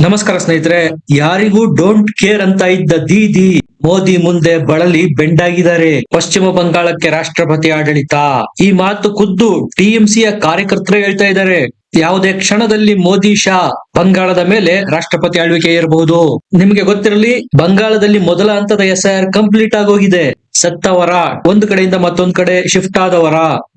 ನಮಸ್ಕಾರ ಸ್ನೇಹಿತರೆ. ಯಾರಿಗೂ ಡೋಂಟ್ ಕೇರ್ ಅಂತ ಇದ್ದ ದೀದಿ ಮೋದಿ ಮುಂದೆ ಬಳಲಿ ಬೆಂಡಾಗಿದ್ದಾರೆ. ಪಶ್ಚಿಮ ಬಂಗಾಳಕ್ಕೆ ರಾಷ್ಟ್ರಪತಿ ಆಡಳಿತ, ಈ ಮಾತು ಖುದ್ದು ಟಿಎಂಸಿಯ ಕಾರ್ಯಕರ್ತರೇ ಹೇಳ್ತಾ ಇದ್ದಾರೆ. ಯಾವುದೇ ಕ್ಷಣದಲ್ಲಿ ಮೋದಿ ಶಾ ಬಂಗಾಳದ ಮೇಲೆ ರಾಷ್ಟ್ರಪತಿ ಆಳ್ವಿಕೆ ಇರಬಹುದು. ನಿಮಗೆ ಗೊತ್ತಿರಲಿ, ಬಂಗಾಳದಲ್ಲಿ ಮೊದಲ ಹಂತದ ಎಸ್ಐಆರ್ ಕಂಪ್ಲೀಟ್ ಆಗೋಗಿದೆ. ಸತ್ತವರ ಒಂದು ಕಡೆಯಿಂದ ಮತ್ತೊಂದು ಕಡೆ ಶಿಫ್ಟ್ ಆದವರ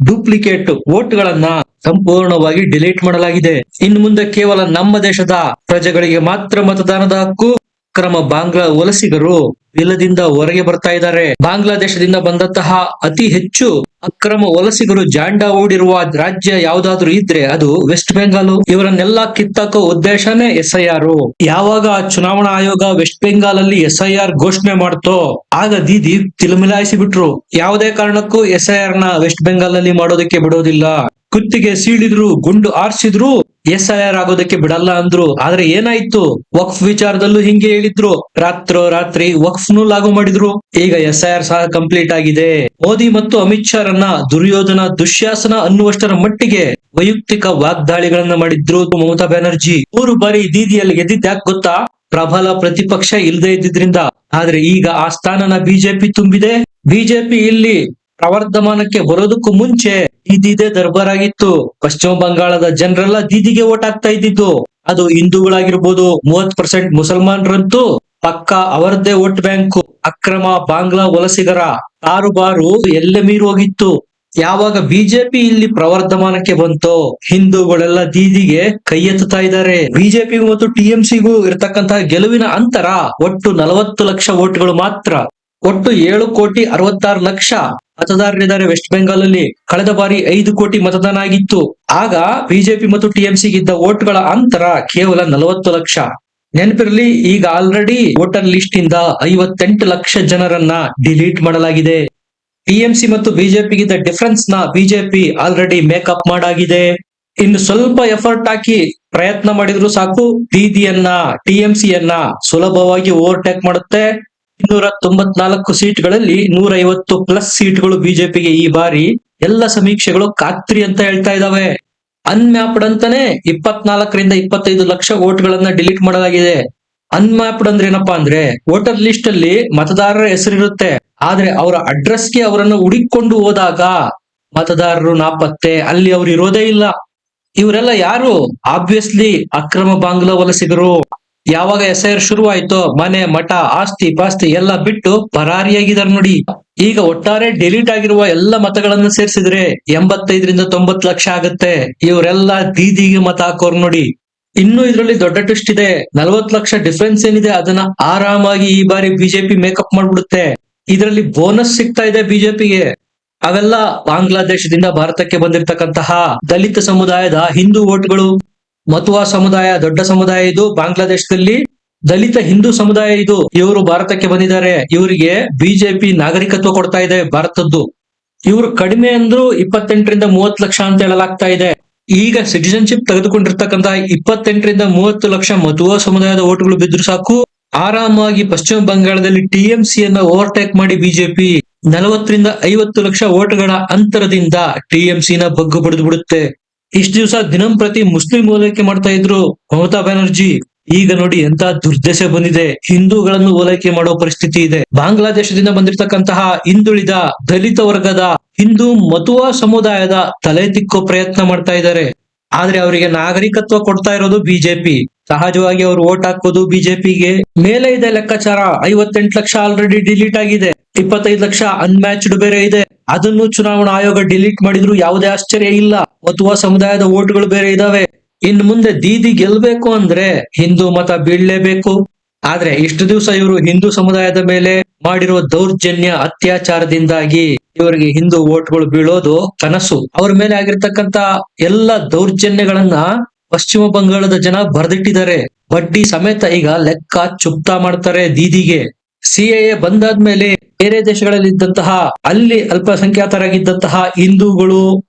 ಡೂಪ್ಲಿಕೇಟ್ ವೋಟ್ಗಳನ್ನ ಸಂಪೂರ್ಣವಾಗಿ ಡಿಲೀಟ್ ಮಾಡಲಾಗಿದೆ. ಇನ್ನು ಮುಂದೆ ಕೇವಲ ನಮ್ಮ ದೇಶದ ಪ್ರಜೆಗಳಿಗೆ ಮಾತ್ರ ಮತದಾನದ ಹಕ್ಕು. ಅಕ್ರಮ ಬಾಂಗ್ಲಾ ವಲಸಿಗರು ಇಲ್ಲದಿಂದ ಹೊರಗೆ ಬರ್ತಾ ಇದ್ದಾರೆ. ಬಾಂಗ್ಲಾದೇಶದಿಂದ ಬಂದಂತಹ ಅತಿ ಹೆಚ್ಚು ಅಕ್ರಮ ವಲಸಿಗರು ಜಾಂಡಾ ಹೂಡಿರುವ ರಾಜ್ಯ ಯಾವ್ದಾದ್ರು ಇದ್ರೆ ಅದು ವೆಸ್ಟ್ ಬೆಂಗಾಲ್. ಇವರನ್ನೆಲ್ಲಾ ಕಿತ್ತಾಕೋ ಉದ್ದೇಶನೇ ಎಸ್ಐಆರ್. ಯಾವಾಗ ಚುನಾವಣಾ ಆಯೋಗ ವೆಸ್ಟ್ ಬೆಂಗಾಲ್ ಅಲ್ಲಿ ಎಸ್ಐಆರ್ ಘೋಷಣೆ ಮಾಡ್ತೋ ಆಗ ದೀದಿ ತಿಲಮಿಲಾಯಿಸಿ ಬಿಟ್ರು. ಯಾವುದೇ ಕಾರಣಕ್ಕೂ ಎಸ್ಐಆರ್ ನ ವೆಸ್ಟ್ ಬೆಂಗಾಲ್ ಅಲ್ಲಿ ಮಾಡೋದಕ್ಕೆ ಬಿಡೋದಿಲ್ಲ. ಕುತ್ತಿಗೆ ಸೀಳಿದ್ರು, ಗುಂಡು ಆರ್ಸಿದ್ರು, ಎಸ್ಐಆರ್ ಆಗೋದಕ್ಕೆ ಬಿಡಲ್ಲ ಅಂದ್ರು. ಆದ್ರೆ ಏನಾಯ್ತು, ವಕ್ಫ್ ವಿಚಾರದಲ್ಲೂ ಹಿಂಗೆ ಹೇಳಿದ್ರು. ರಾತ್ರಿ ವಕ್ಫ್ನು ಲಾಗು ಮಾಡಿದ್ರು. ಈಗ ಎಸ್ಐಆರ್ ಸಹ ಕಂಪ್ಲೀಟ್ ಆಗಿದೆ. ಮೋದಿ ಮತ್ತು ಅಮಿತ್ ಶಾ ರನ್ನ ದುರ್ಯೋಧನ ದುಶ್ಯಾಸನ ಅನ್ನುವಷ್ಟರ ಮಟ್ಟಿಗೆ ವೈಯಕ್ತಿಕ ವಾಗ್ದಾಳಿಗಳನ್ನ ಮಾಡಿದ್ರು ಮಮತಾ ಬ್ಯಾನರ್ಜಿ. 3 ಬಾರಿ ದೀದಿಯಲ್ಲಿ ಗೆದ್ದಿದ್ದ ಯಾಕೆ ಗೊತ್ತಾ? ಪ್ರಬಲ ಪ್ರತಿಪಕ್ಷ ಇಲ್ಲದೆ ಇದ್ದಿದ್ರಿಂದ. ಆದ್ರೆ ಈಗ ಆ ಸ್ಥಾನನ ಬಿಜೆಪಿ ತುಂಬಿದೆ. ಬಿಜೆಪಿ ಇಲ್ಲಿ ಪ್ರವರ್ಧಮಾನಕ್ಕೆ ಬರೋದಕ್ಕೂ ಮುಂಚೆ ದೀದಿದೇ ದರ್ಬಾರ್ ಆಗಿತ್ತು. ಪಶ್ಚಿಮ ಬಂಗಾಳದ ಜನರೆಲ್ಲ ದೀದಿಗೆ ಓಟ್ ಹಾಕ್ತಾ ಇದ್ದಿದ್ದು. ಅದು ಹಿಂದೂಗಳಾಗಿರ್ಬೋದು, 30% ಮುಸಲ್ಮಾನರಂತೂ ಪಕ್ಕ ಅವರದ್ದೇ ವೋಟ್ ಬ್ಯಾಂಕ್. ಅಕ್ರಮ ಬಾಂಗ್ಲಾ ವಲಸಿಗರ ಕಾರುಬಾರು ಎಲ್ಲೆ ಮೀರಿ ಹೋಗಿತ್ತು. ಯಾವಾಗ ಬಿಜೆಪಿ ಇಲ್ಲಿ ಪ್ರವರ್ಧಮಾನಕ್ಕೆ ಬಂತೋ ಹಿಂದೂಗಳೆಲ್ಲ ದೀದಿಗೆ ಕೈ ಎತ್ತುತ್ತಾ ಇದ್ದಾರೆ. ಬಿಜೆಪಿಗೂ ಮತ್ತು ಟಿಎಂಸಿಗೂ ಇರತಕ್ಕಂತಹ ಗೆಲುವಿನ ಅಂತರ ಒಟ್ಟು 40 ಲಕ್ಷ ವೋಟ್ಗಳು ಮಾತ್ರ. ಒಟ್ಟು 7,66,00,000 ಮತದಾರರಿದ್ದಾರೆ ವೆಸ್ಟ್ ಬೆಂಗಾಲ್ ಅಲ್ಲಿ. ಕಳೆದ ಬಾರಿ 5 ಕೋಟಿ ಮತದಾನ ಆಗಿತ್ತು. ಆಗ ಬಿಜೆಪಿ ಮತ್ತು ಟಿಎಂಸಿಗಿದ್ದ ವೋಟ್ಗಳ ಅಂತರ ಕೇವಲ 40 ಲಕ್ಷ. ನೆನಪಿರಲಿ, ಈಗ ಆಲ್ರೆಡಿ ವೋಟರ್ ಲಿಸ್ಟ್ ಇಂದ 58 ಲಕ್ಷ ಜನರನ್ನ ಡಿಲೀಟ್ ಮಾಡಲಾಗಿದೆ. ಟಿಎಂಸಿ ಮತ್ತು ಬಿಜೆಪಿಗಿದ್ದ ಡಿಫರೆನ್ಸ್ ನ ಬಿಜೆಪಿ ಆಲ್ರೆಡಿ ಮೇಕಪ್ ಮಾಡಾಗಿದೆ. ಇನ್ನು ಸ್ವಲ್ಪ ಎಫರ್ಟ್ ಹಾಕಿ ಪ್ರಯತ್ನ ಮಾಡಿದ್ರು ಸಾಕು, ದೀದಿಯನ್ನ ಟಿಎಂಸಿಯನ್ನ ಸುಲಭವಾಗಿ ಓವರ್ಟೇಕ್ ಮಾಡುತ್ತೆ. 294 ಸೀಟ್ಗಳಲ್ಲಿ 150+ ಸೀಟ್ಗಳು ಬಿಜೆಪಿಗೆ ಈ ಬಾರಿ ಎಲ್ಲ ಸಮೀಕ್ಷೆಗಳು ಖಾತ್ರಿ ಅಂತ ಹೇಳ್ತಾ ಇದಾವೆ. ಅನ್ಮ್ಯಾಪ್ಡ್ ಅಂತಾನೆ 24 ರಿಂದ 25 ಲಕ್ಷ ವೋಟ್ಗಳನ್ನ ಡಿಲೀಟ್ ಮಾಡಲಾಗಿದೆ. ಅನ್ಮ್ಯಾಪ್ಡ್ ಅಂದ್ರೆ ಏನಪ್ಪಾ ಅಂದ್ರೆ, ವೋಟರ್ ಲಿಸ್ಟ್ ಅಲ್ಲಿ ಮತದಾರರ ಹೆಸರಿರುತ್ತೆ, ಆದ್ರೆ ಅವರ ಅಡ್ರೆಸ್ಗೆ ಅವರನ್ನು ಹುಡುಕೊಂಡು ಹೋದಾಗ ಮತದಾರರು ನಾಪತ್ತೆ, ಅಲ್ಲಿ ಅವ್ರು ಇರೋದೇ ಇಲ್ಲ. ಇವರೆಲ್ಲ ಯಾರು? ಆಬ್ವಿಯಸ್ಲಿ ಅಕ್ರಮ ಬಾಂಗ್ಲಾ ವಲಸಿಗರು. ಯಾವಾಗ ಎಸ್ಐಆರ್ ಶುರು ಆಯ್ತೋ ಮನೆ ಮಠ ಆಸ್ತಿ ಪಾಸ್ತಿ ಎಲ್ಲ ಬಿಟ್ಟು ಪರಾರಿಯಾಗಿದ್ದಾರೆ ನೋಡಿ. ಈಗ ಒಟ್ಟಾರೆ ಡಿಲೀಟ್ ಆಗಿರುವ ಎಲ್ಲ ಮತಗಳನ್ನು ಸೇರಿಸಿದ್ರೆ 85 ರಿಂದ 90 ಲಕ್ಷ ಆಗುತ್ತೆ. ಇವರೆಲ್ಲ ದೀದಿಗೆ ಮತ ಹಾಕೋರು ನೋಡಿ. ಇನ್ನು ಇದರಲ್ಲಿ ದೊಡ್ಡ ಟ್ವಿಸ್ಟ್ ಇದೆ. 40 ಲಕ್ಷ ಡಿಫರೆನ್ಸ್ ಏನಿದೆ ಅದನ್ನ ಆರಾಮಾಗಿ ಈ ಬಾರಿ ಬಿಜೆಪಿ ಮೇಕಪ್ ಮಾಡ್ಬಿಡುತ್ತೆ. ಇದರಲ್ಲಿ ಬೋನಸ್ ಸಿಗ್ತಾ ಇದೆ ಬಿಜೆಪಿಗೆ. ಅವೆಲ್ಲ ಬಾಂಗ್ಲಾದೇಶದಿಂದ ಭಾರತಕ್ಕೆ ಬಂದಿರತಕ್ಕಂತಹ ದಲಿತ ಸಮುದಾಯದ ಹಿಂದೂ ವೋಟ್ಗಳು. ಮತುವಾ ಸಮುದಾಯ ದೊಡ್ಡ ಸಮುದಾಯ ಇದು ಬಾಂಗ್ಲಾದೇಶದಲ್ಲಿ. ದಲಿತ ಹಿಂದೂ ಸಮುದಾಯ ಇದು. ಇವರು ಭಾರತಕ್ಕೆ ಬಂದಿದ್ದಾರೆ. ಇವರಿಗೆ ಬಿಜೆಪಿ ನಾಗರಿಕತ್ವ ಕೊಡ್ತಾ ಇದೆ ಭಾರತದ್ದು. ಇವರು ಕಡಿಮೆ ಅಂದ್ರೂ 28 ರಿಂದ 30 ಲಕ್ಷ ಅಂತ ಹೇಳಲಾಗ್ತಾ ಇದೆ. ಈಗ ಸಿಟಿಜನ್ಶಿಪ್ ತೆಗೆದುಕೊಂಡಿರ್ತಕ್ಕಂತಹ 28 ರಿಂದ 30 ಲಕ್ಷ ಮತುವಾ ಸಮುದಾಯದ ವೋಟ್ಗಳು ಬಿದ್ರು ಸಾಕು, ಆರಾಮಾಗಿ ಪಶ್ಚಿಮ ಬಂಗಾಳದಲ್ಲಿ ಟಿಎಂಸಿಯನ್ನ ಓವರ್ಟೇಕ್ ಮಾಡಿ ಬಿಜೆಪಿ 40 ರಿಂದ 50 ಲಕ್ಷ ವೋಟ್ಗಳ ಅಂತರದಿಂದ ಟಿಎಂಸಿನ ಬಗ್ಗು ಬಡಿದು ಬಿಡುತ್ತೆ. ಇಷ್ಟು ದಿವಸ ದಿನಂಪ್ರತಿ ಮುಸ್ಲಿಂ ಓಲೈಕೆ ಮಾಡ್ತಾ ಇದ್ರು ಮಮತಾ ಬ್ಯಾನರ್ಜಿ. ಈಗ ನೋಡಿ ಎಂತ ದುರ್ದಶೆ ಬಂದಿದೆ, ಹಿಂದೂಗಳನ್ನು ಓಲೈಕೆ ಮಾಡೋ ಪರಿಸ್ಥಿತಿ ಇದೆ. ಬಾಂಗ್ಲಾದೇಶದಿಂದ ಬಂದಿರತಕ್ಕಂತಹ ಹಿಂದುಳಿದ ದಲಿತ ವರ್ಗದ ಹಿಂದೂ ಮತುವಾ ಸಮುದಾಯದ ತಲೆ ತಿಕ್ಕೋ ಪ್ರಯತ್ನ ಮಾಡ್ತಾ ಇದ್ದಾರೆ. ಆದ್ರೆ ಅವರಿಗೆ ನಾಗರಿಕತ್ವ ಕೊಡ್ತಾ ಇರೋದು ಬಿಜೆಪಿ. ಸಹಜವಾಗಿ ಅವರು ವೋಟ್ ಹಾಕೋದು ಬಿಜೆಪಿಗೆ. ಮೇಲೆ ಇದೆ ಲೆಕ್ಕಾಚಾರ, 58 ಲಕ್ಷ ಆಲ್ರೆಡಿ ಡಿಲೀಟ್ ಆಗಿದೆ, 25 ಲಕ್ಷ ಅನ್ಮ್ಯಾಚ್ಡ್ ಬೇರೆ ಇದೆ. ಅದನ್ನು ಚುನಾವಣಾ ಆಯೋಗ ಡಿಲೀಟ್ ಮಾಡಿದ್ರು ಯಾವುದೇ ಆಶ್ಚರ್ಯ ಇಲ್ಲ. ಮತುವಾ ಸಮುದಾಯದ ವೋಟ್ಗಳು ಬೇರೆ ಇದಾವೆ. ಇನ್ನು ಮುಂದೆ ದೀದಿ ಗೆಲ್ಬೇಕು ಅಂದ್ರೆ ಹಿಂದೂ ಮತ ಬೀಳ್ಲೇಬೇಕು. ಆದ್ರೆ ಇಷ್ಟು ದಿವಸ ಇವರು ಹಿಂದೂ ಸಮುದಾಯದ ಮೇಲೆ ಮಾಡಿರೋ ದೌರ್ಜನ್ಯ ಅತ್ಯಾಚಾರದಿಂದಾಗಿ ಇವರಿಗೆ ಹಿಂದೂ ವೋಟ್ಗಳು ಬೀಳೋದು ಕನಸು. ಅವ್ರ ಮೇಲೆ ಆಗಿರ್ತಕ್ಕಂತ ಎಲ್ಲ ದೌರ್ಜನ್ಯಗಳನ್ನ ಪಶ್ಚಿಮ ಬಂಗಾಳದ ಜನ ಬರೆದಿಟ್ಟಿದ್ದಾರೆ. ಬಡ್ಡಿ ಸಮೇತ ಈಗ ಲೆಕ್ಕ ಚುಕ್ತಾ ಮಾಡ್ತಾರೆ ದೀದಿಗೆ. ಸಿಎಎ ಬಂದಾದ್ಮೇಲೆ ಬೇರೆ ದೇಶಗಳಲ್ಲಿ ಇದ್ದಂತಹ ಅಲ್ಲಿ ಅಲ್ಪಸಂಖ್ಯಾತರಾಗಿದ್ದಂತಹ ಹಿಂದೂಗಳು,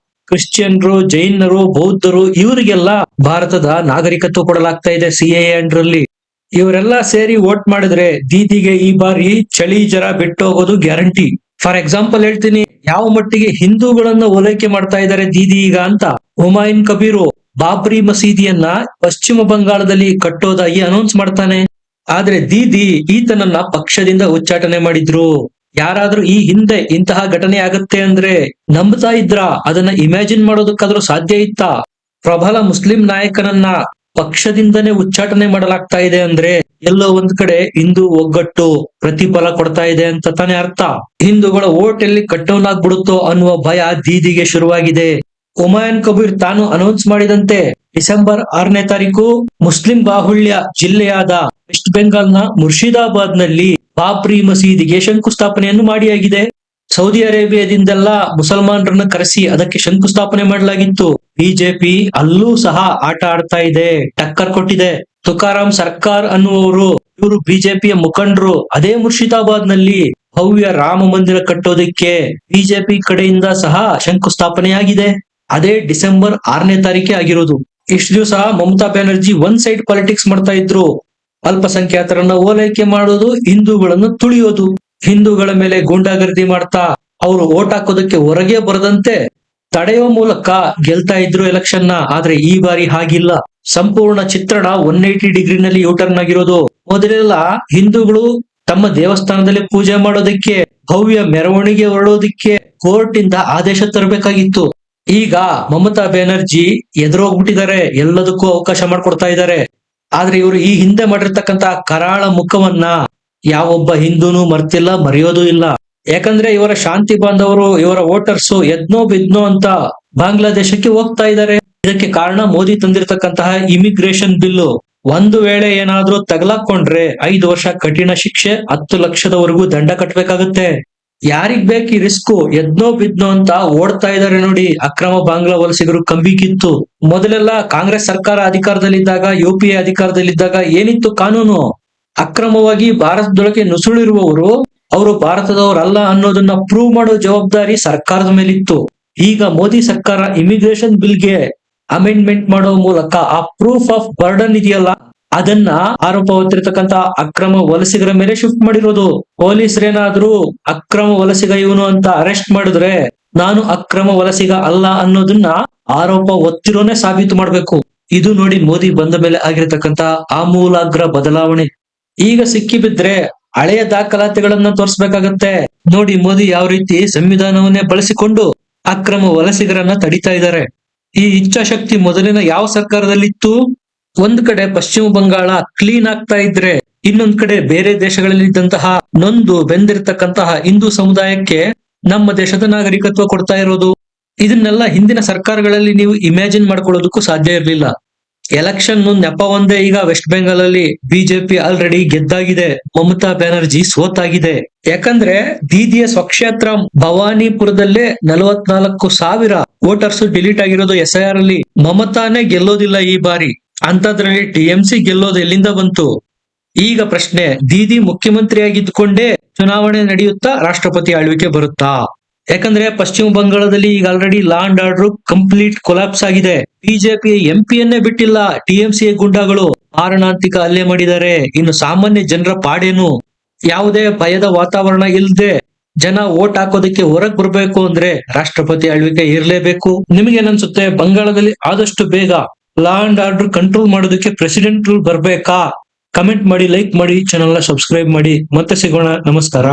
ಕ್ರಿಶ್ಚಿಯನ್ರು, ಜೈನರು, ಬೌದ್ಧರು ಇವರಿಗೆಲ್ಲ ಭಾರತದ ನಾಗರಿಕತ್ವ ಕೊಡಲಾಗ್ತಾ ಇದೆ ಸಿಎಎ ಅಂಡರಲ್ಲಿ. ಇವರೆಲ್ಲ ಸೇರಿ ವೋಟ್ ಮಾಡಿದ್ರೆ ದೀದಿಗೆ ಈ ಬಾರಿ ಚಳಿ ಜರ ಬಿಟ್ಟು ಹೋಗೋದು ಗ್ಯಾರಂಟಿ. ಫಾರ್ ಎಕ್ಸಾಂಪಲ್ ಹೇಳ್ತೀನಿ, ಯಾವ ಮಟ್ಟಿಗೆ ಹಿಂದೂಗಳನ್ನ ಓಲೈಕೆ ಮಾಡ್ತಾ ಇದ್ದಾರೆ ದೀದಿ ಈಗ ಅಂತ. ಹುಮಾಯೂನ್ ಕಬೀರು ಬಾಬ್ರಿ ಮಸೀದಿಯನ್ನ ಪಶ್ಚಿಮ ಬಂಗಾಳದಲ್ಲಿ ಕಟ್ಟೋದಾಗಿ ಅನೌನ್ಸ್ ಮಾಡ್ತಾನೆ. ಆದ್ರೆ ದೀದಿ ಈತನನ್ನ ಪಕ್ಷದಿಂದ ಉಚ್ಚಾಟನೆ ಮಾಡಿದ್ರು. ಯಾರಾದ್ರೂ ಈ ಹಿಂದೆ ಇಂತಹ ಘಟನೆ ಆಗತ್ತೆ ಅಂದ್ರೆ ನಂಬ್ತಾ ಇದ್ರ? ಅದನ್ನ ಇಮ್ಯಾಜಿನ್ ಮಾಡೋದಕ್ಕಾದ್ರೂ ಸಾಧ್ಯ ಇತ್ತಾ? ಪ್ರಬಲ ಮುಸ್ಲಿಂ ನಾಯಕನನ್ನ ಪಕ್ಷದಿಂದನೇ ಉಚ್ಚಾಟನೆ ಮಾಡಲಾಗ್ತಾ ಇದೆ ಅಂದ್ರೆ ಎಲ್ಲೋ ಒಂದ್ ಕಡೆ ಹಿಂದೂ ಒಗ್ಗಟ್ಟು ಪ್ರತಿಫಲ ಕೊಡ್ತಾ ಇದೆ ಅಂತ ತಾನೇ ಅರ್ಥ. ಹಿಂದೂಗಳ ಓಟ್ ಎಲ್ಲಿ ಕಟ್ಟೋನಾಗ್ಬಿಡುತ್ತೋ ಅನ್ನುವ ಭಯ ದೀದಿಗೆ ಶುರುವಾಗಿದೆ. ಹುಮಾಯೂನ್ ಕಬೀರ್ ತಾನು ಅನೌನ್ಸ್ ಮಾಡಿದಂತೆ ಡಿಸೆಂಬರ್ 6ನೇ ತಾರೀಕು ಮುಸ್ಲಿಂ ಬಾಹುಳ್ಯ ಜಿಲ್ಲೆಯಾದ ವೆಸ್ಟ್ ಬೆಂಗಾಲ್ನ ಮುರ್ಷಿದಾಬಾದ್ ನಲ್ಲಿ ಬಾಬ್ರಿ ಮಸೀದಿಗೆ ಶಂಕುಸ್ಥಾಪನೆಯನ್ನು ಮಾಡಿಯಾಗಿದೆ. ಸೌದಿ ಅರೇಬಿಯಾದಿಂದೆಲ್ಲ ಮುಸಲ್ಮಾನರನ್ನ ಕರೆಸಿ ಅದಕ್ಕೆ ಶಂಕುಸ್ಥಾಪನೆ ಮಾಡಲಾಗಿತ್ತು. ಬಿಜೆಪಿ ಅಲ್ಲೂ ಸಹ ಆಟ ಆಡ್ತಾ ಇದೆ, ಟಕ್ಕರ್ ಕೊಟ್ಟಿದೆ. ತುಕಾರಾಂ ಸರ್ಕಾರ್ ಅನ್ನುವರು, ಇವರು ಬಿಜೆಪಿಯ ಮುಖಂಡರು. ಅದೇ ಮುರ್ಷಿದಾಬಾದ್ ನಲ್ಲಿ ಭವ್ಯ ರಾಮ ಮಂದಿರ ಕಟ್ಟೋದಕ್ಕೆ ಬಿಜೆಪಿ ಕಡೆಯಿಂದ ಸಹ ಶಂಕುಸ್ಥಾಪನೆಯಾಗಿದೆ. ಅದೇ ಡಿಸೆಂಬರ್ 6ನೇ ತಾರೀಕೆ ಆಗಿರೋದು. ಇಷ್ಟು ದಿವಸ Mamata Banerjee one side politics ಮಾಡ್ತಾ ಇದ್ರು. ಅಲ್ಪಸಂಖ್ಯಾತರನ್ನ ಓಲೈಕೆ ಮಾಡೋದು, ಹಿಂದೂಗಳನ್ನು ತುಳಿಯೋದು, ಹಿಂದೂಗಳ ಮೇಲೆ ಗೂಂಡಾಗರ್ದಿ ಮಾಡ್ತಾ ಅವರು ಓಟ್ ಹಾಕೋದಕ್ಕೆ ಹೊರಗೆ ಬರದಂತೆ ತಡೆಯುವ ಮೂಲಕ ಗೆಲ್ತಾ ಇದ್ರು ಎಲೆಕ್ಷನ್ ನ. ಆದ್ರೆ ಈ ಬಾರಿ ಹಾಗಿಲ್ಲ. ಸಂಪೂರ್ಣ ಚಿತ್ರಣ 180 ಡಿಗ್ರಿನಲ್ಲಿ ಯೂಟರ್ನ್ ಆಗಿರೋದು. ಮೊದಲೆಲ್ಲ ಹಿಂದೂಗಳು ತಮ್ಮ ದೇವಸ್ಥಾನದಲ್ಲಿ ಪೂಜೆ ಮಾಡೋದಕ್ಕೆ, ಭವ್ಯ ಮೆರವಣಿಗೆ ಹೊರಡೋದಕ್ಕೆ ಕೋರ್ಟ್ ಇಂದ ಆದೇಶ ತರಬೇಕಾಗಿತ್ತು. ಈಗ ಮಮತಾ ಬ್ಯಾನರ್ಜಿ ಎದುರೋಗ್ಬಿಟ್ಟಿದ್ದಾರೆ, ಎಲ್ಲದಕ್ಕೂ ಅವಕಾಶ ಮಾಡ್ಕೊಡ್ತಾ ಇದ್ದಾರೆ. ಆದ್ರೆ ಇವರು ಈ ಹಿಂದೆ ಮಾಡಿರ್ತಕ್ಕಂತ ಕರಾಳ ಮುಖವನ್ನ ಯಾವೊಬ್ಬ ಹಿಂದೂನು ಮರ್ತಿಲ್ಲ, ಮರೆಯೋದು ಇಲ್ಲ. ಯಾಕಂದ್ರೆ ಇವರ ಶಾಂತಿ ಬಾಂಧವರು, ಇವರ ವೋಟರ್ಸ್ ಎದ್ನೋ ಬಿದ್ನೋ ಅಂತ ಬಾಂಗ್ಲಾದೇಶಕ್ಕೆ ಹೋಗ್ತಾ ಇದ್ದಾರೆ. ಇದಕ್ಕೆ ಕಾರಣ ಮೋದಿ ತಂದಿರತಕ್ಕಂತಹ ಇಮಿಗ್ರೇಷನ್ ಬಿಲ್ಲು. ಒಂದು ವೇಳೆ ಏನಾದ್ರೂ ತಗಲಾಕೊಂಡ್ರೆ 5 ವರ್ಷ ಕಠಿಣ ಶಿಕ್ಷೆ, 10 ಲಕ್ಷದವರೆಗೂ ದಂಡ ಕಟ್ಟಬೇಕಾಗುತ್ತೆ. ಯಾರಿಗ್ ಬೇಕು ಈ ರಿಸ್ಕ್? ಎದ್ನೋ ಬಿದ್ನೋ ಅಂತ ಓಡ್ತಾ ಇದ್ದಾರೆ ನೋಡಿ ಅಕ್ರಮ ಬಾಂಗ್ಲಾ ವಲಸಿಗರು ಕಂಬಿ ಕಿತ್ತು. ಮೊದಲೆಲ್ಲ ಕಾಂಗ್ರೆಸ್ ಸರ್ಕಾರ ಅಧಿಕಾರದಲ್ಲಿದ್ದಾಗ, UPA ಅಧಿಕಾರದಲ್ಲಿದ್ದಾಗ ಏನಿತ್ತು ಕಾನೂನು? ಅಕ್ರಮವಾಗಿ ಭಾರತದೊಳಗೆ ನುಸುಳಿರುವವರು ಅವರು ಭಾರತದವರಲ್ಲ ಅನ್ನೋದನ್ನ ಪ್ರೂವ್ ಮಾಡೋ ಜವಾಬ್ದಾರಿ ಸರ್ಕಾರದ ಮೇಲಿತ್ತು. ಈಗ ಮೋದಿ ಸರ್ಕಾರ ಇಮಿಗ್ರೇಷನ್ ಬಿಲ್ಗೆ ಅಮೆಂಡ್ಮೆಂಟ್ ಮಾಡೋ ಮೂಲಕ ಆ ಪ್ರೂಫ್ ಆಫ್ ಬರ್ಡನ್ ಇದೆಯಲ್ಲ, ಅದನ್ನ ಆರೋಪ ಹೊತ್ತಿರ್ತಕ್ಕಂತ ಅಕ್ರಮ ವಲಸಿಗರ ಮೇಲೆ ಶಿಫ್ಟ್ ಮಾಡಿರೋದು. ಪೊಲೀಸರೇನಾದ್ರೂ ಅಕ್ರಮ ವಲಸಿಗ ಇವನು ಅಂತ ಅರೆಸ್ಟ್ ಮಾಡಿದ್ರೆ ನಾನು ಅಕ್ರಮ ವಲಸಿಗ ಅಲ್ಲ ಅನ್ನೋದನ್ನ ಆರೋಪ ಹೊತ್ತಿರೋನೆ ಸಾಬೀತು ಮಾಡ್ಬೇಕು. ಇದು ನೋಡಿ ಮೋದಿ ಬಂದ ಮೇಲೆ ಆಗಿರತಕ್ಕಂತ ಆಮೂಲಾಗ್ರ ಬದಲಾವಣೆ. ಈಗ ಸಿಕ್ಕಿ ಬಿದ್ರೆ ಹಳೆಯ ದಾಖಲಾತಿಗಳನ್ನ ತೋರಿಸ್ಬೇಕಾಗತ್ತೆ. ನೋಡಿ ಮೋದಿ ಯಾವ ರೀತಿ ಸಂವಿಧಾನವನ್ನೇ ಬಳಸಿಕೊಂಡು ಅಕ್ರಮ ವಲಸಿಗರನ್ನ ತಡಿತಾ ಇದ್ದಾರೆ. ಈ ಇಚ್ಛಾಶಕ್ತಿ ಮೊದಲಿನ ಯಾವ ಸರ್ಕಾರದಲ್ಲಿತ್ತು? ಒಂದ್ ಕಡೆ ಪಶ್ಚಿಮ ಬಂಗಾಳ ಕ್ಲೀನ್ ಆಗ್ತಾ ಇದ್ರೆ, ಇನ್ನೊಂದ್ ಕಡೆ ಬೇರೆ ದೇಶಗಳಲ್ಲಿದ್ದಂತಹ ನೊಂದು ಬೆಂದಿರ್ತಕ್ಕಂತಹ ಹಿಂದೂ ಸಮುದಾಯಕ್ಕೆ ನಮ್ಮ ದೇಶದ ನಾಗರಿಕತ್ವ ಕೊಡ್ತಾ ಇರೋದು. ಇದನ್ನೆಲ್ಲ ಹಿಂದಿನ ಸರ್ಕಾರಗಳಲ್ಲಿ ನೀವು ಇಮ್ಯಾಜಿನ್ ಮಾಡ್ಕೊಳ್ಳೋದಕ್ಕೂ ಸಾಧ್ಯ ಇರಲಿಲ್ಲ. ಎಲೆಕ್ಷನ್ ನೆಪ ಒಂದೇ. ಈಗ ವೆಸ್ಟ್ ಬೆಂಗಾಲ್ ಅಲ್ಲಿ ಬಿಜೆಪಿ ಆಲ್ರೆಡಿ ಗೆದ್ದಾಗಿದೆ, ಮಮತಾ ಬ್ಯಾನರ್ಜಿ ಸೋತಾಗಿದೆ. ಯಾಕಂದ್ರೆ ದೀದಿಯ ಸ್ವಕ್ಷೇತ್ರ ಭವಾನಿಪುರದಲ್ಲೇ 44,000 ವೋಟರ್ಸ್ ಡಿಲೀಟ್ ಆಗಿರೋದು SIR ಅಲ್ಲಿ. ಮಮತಾನೇ ಗೆಲ್ಲೋದಿಲ್ಲ ಈ ಬಾರಿ, ಅಂತದ್ರಲ್ಲಿ TMC ಗೆಲ್ಲೋದು ಎಲ್ಲಿಂದ ಬಂತು? ಈಗ ಪ್ರಶ್ನೆ, ದೀದಿ ಮುಖ್ಯಮಂತ್ರಿಯಾಗಿದ್ದುಕೊಂಡೇ ಚುನಾವಣೆ ನಡೆಯುತ್ತಾ ರಾಷ್ಟ್ರಪತಿ ಆಳ್ವಿಕೆ ಬರುತ್ತಾ? ಯಾಕಂದ್ರೆ ಪಶ್ಚಿಮ ಬಂಗಾಳದಲ್ಲಿ ಈಗ already law and order complete collapse ಆಗಿದೆ. ಬಿಜೆಪಿ MP ಬಿಟ್ಟಿಲ್ಲ, TMC ಗುಂಡಾಗಳು ಮಾರಣಾಂತಿಕ ಹಲ್ಲೆ ಮಾಡಿದ್ದಾರೆ. ಇನ್ನು ಸಾಮಾನ್ಯ ಜನರ ಪಾಡೇನು? ಯಾವುದೇ ಭಯದ ವಾತಾವರಣ ಇಲ್ಲದೆ ಜನ ವೋಟ್ ಹಾಕೋದಕ್ಕೆ ಹೊರಗ್ ಬರ್ಬೇಕು ಅಂದ್ರೆ ರಾಷ್ಟ್ರಪತಿ ಆಳ್ವಿಕೆ ಇರ್ಲೇಬೇಕು. ನಿಮ್ಗೇನನ್ಸುತ್ತೆ? ಬಂಗಾಳದಲ್ಲಿ ಆದಷ್ಟು ಬೇಗ ಲಾ ಅಂಡ್ ಆರ್ಡರ್ ಕಂಟ್ರೋಲ್ ಮಾಡೋದಕ್ಕೆ ಪ್ರೆಸಿಡೆಂಟ್ ರೂಲ್ ಬರ್ಬೇಕಾ? ಕಮೆಂಟ್ ಮಾಡಿ, ಲೈಕ್ ಮಾಡಿ, ಚಾನೆಲ್ ನ ಸಬ್ಸ್ಕ್ರೈಬ್ ಮಾಡಿ. ಮತ್ತೆ ಸಿಗೋಣ. ನಮಸ್ಕಾರ.